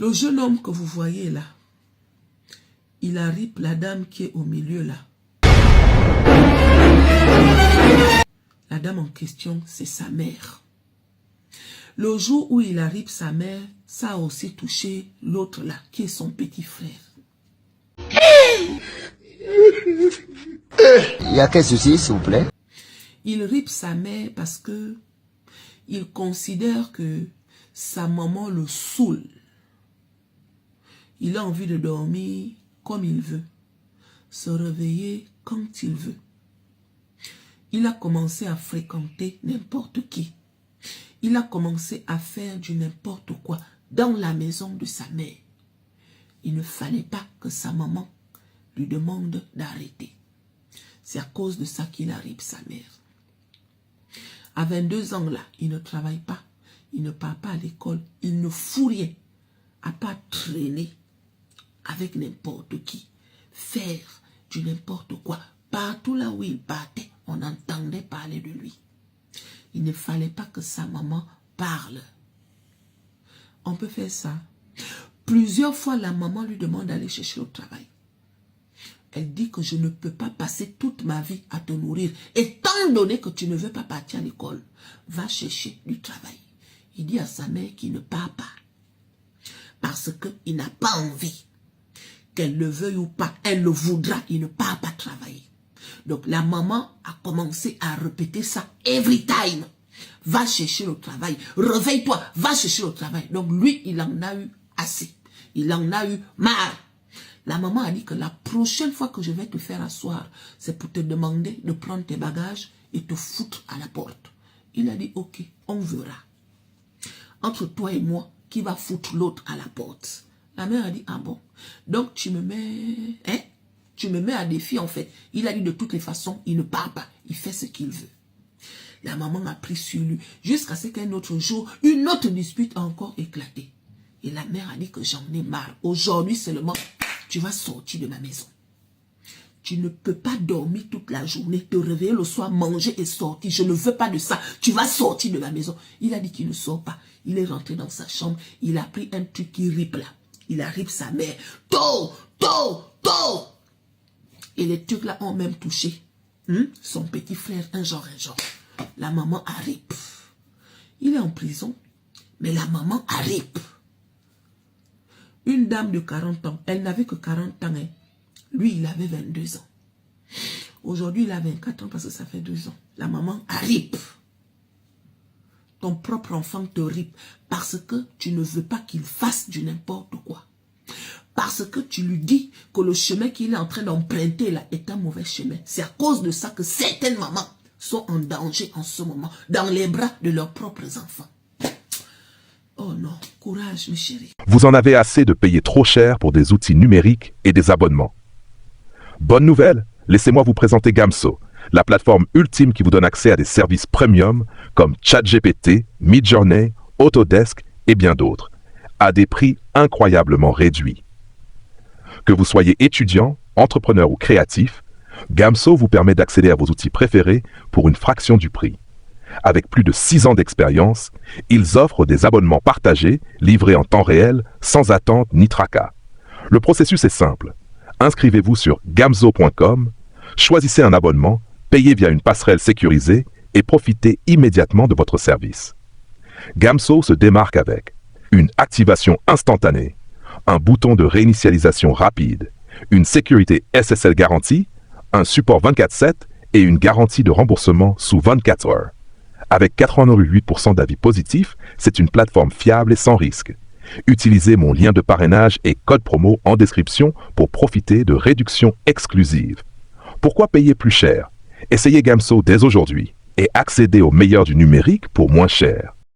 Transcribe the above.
Le jeune homme que vous voyez là, il arrive la dame qui est au milieu là. La dame en question, c'est sa mère. Le jour où il arrive sa mère, ça a aussi touché l'autre là, qui est son petit frère. Il y a quel souci, s'il vous plaît? Il ripe sa mère parce que il considère que sa maman le saoule. Il a envie de dormir comme il veut, se réveiller quand il veut. Il a commencé à fréquenter n'importe qui. Il a commencé à faire du n'importe quoi dans la maison de sa mère. Il ne fallait pas que sa maman lui demande d'arrêter. C'est à cause de ça qu'il arrive sa mère. À 22 ans là, il ne travaille pas, il ne part pas à l'école, il ne fout rien, à pas traîner avec n'importe qui, faire du n'importe quoi. Partout là où il partait, on entendait parler de lui. Il ne fallait pas que sa maman parle. On peut faire ça. Plusieurs fois, la maman lui demande d'aller chercher au travail. Elle dit que je ne peux pas passer toute ma vie à te nourrir. Étant donné que tu ne veux pas partir à l'école, va chercher du travail. Il dit à sa mère qu'il ne part pas. Parce qu'il n'a pas envie. Qu'elle le veuille ou pas, elle le voudra, il ne part pas travailler. Donc la maman a commencé à répéter ça every time. Va chercher le travail. Réveille-toi, va chercher le travail. Donc lui, il en a eu assez. Il en a eu marre. La maman a dit que la prochaine fois que je vais te faire asseoir, c'est pour te demander de prendre tes bagages et te foutre à la porte. Il a dit, ok, on verra. Entre toi et moi, qui va foutre l'autre à la porte? La mère a dit, ah bon, donc tu me mets, hein? Tu me mets à défi en fait. Il a dit de toutes les façons, il ne part pas, il fait ce qu'il veut. La maman a pris sur lui, jusqu'à ce qu'un autre jour, une autre dispute a encore éclaté. Et la mère a dit que j'en ai marre. Aujourd'hui seulement, tu vas sortir de ma maison. Tu ne peux pas dormir toute la journée, te réveiller le soir, manger et sortir. Je ne veux pas de ça. Tu vas sortir de ma maison. Il a dit qu'il ne sort pas. Il est rentré dans sa chambre. Il a pris un truc qui ripe là. Il a ripe sa mère. Tôt. Et les trucs là ont même touché son petit frère, un genre. La maman a ripe. Il est en prison, mais la maman a ripe. Une dame de 40 ans, elle n'avait que 40 ans. Hein. Lui, il avait 22 ans. Aujourd'hui, il a 24 ans parce que ça fait 2 ans. La maman a ripe. Ton propre enfant te ripe parce que tu ne veux pas qu'il fasse du n'importe quoi. Parce que tu lui dis que le chemin qu'il est en train d'emprunter là est un mauvais chemin. C'est à cause de ça que certaines mamans sont en danger en ce moment, dans les bras de leurs propres enfants. Oh non, courage mes chéris. Vous en avez assez de payer trop cher pour des outils numériques et des abonnements. Bonne nouvelle, laissez-moi vous présenter Gamso, la plateforme ultime qui vous donne accès à des services premium comme ChatGPT, Midjourney, Autodesk et bien d'autres, à des prix incroyablement réduits. Que vous soyez étudiant, entrepreneur ou créatif, Gamso vous permet d'accéder à vos outils préférés pour une fraction du prix. Avec plus de 6 ans d'expérience, ils offrent des abonnements partagés, livrés en temps réel, sans attente ni tracas. Le processus est simple. Inscrivez-vous sur gamso.com, choisissez un abonnement, payez via une passerelle sécurisée et profitez immédiatement de votre service. Gamso se démarque avec une activation instantanée, un bouton de réinitialisation rapide, une sécurité SSL garantie, un support 24/7 et une garantie de remboursement sous 24 heures. Avec 88% d'avis positifs, c'est une plateforme fiable et sans risque. Utilisez mon lien de parrainage et code promo en description pour profiter de réductions exclusives. Pourquoi payer plus cher? Essayez Gamso dès aujourd'hui et accédez au meilleur du numérique pour moins cher.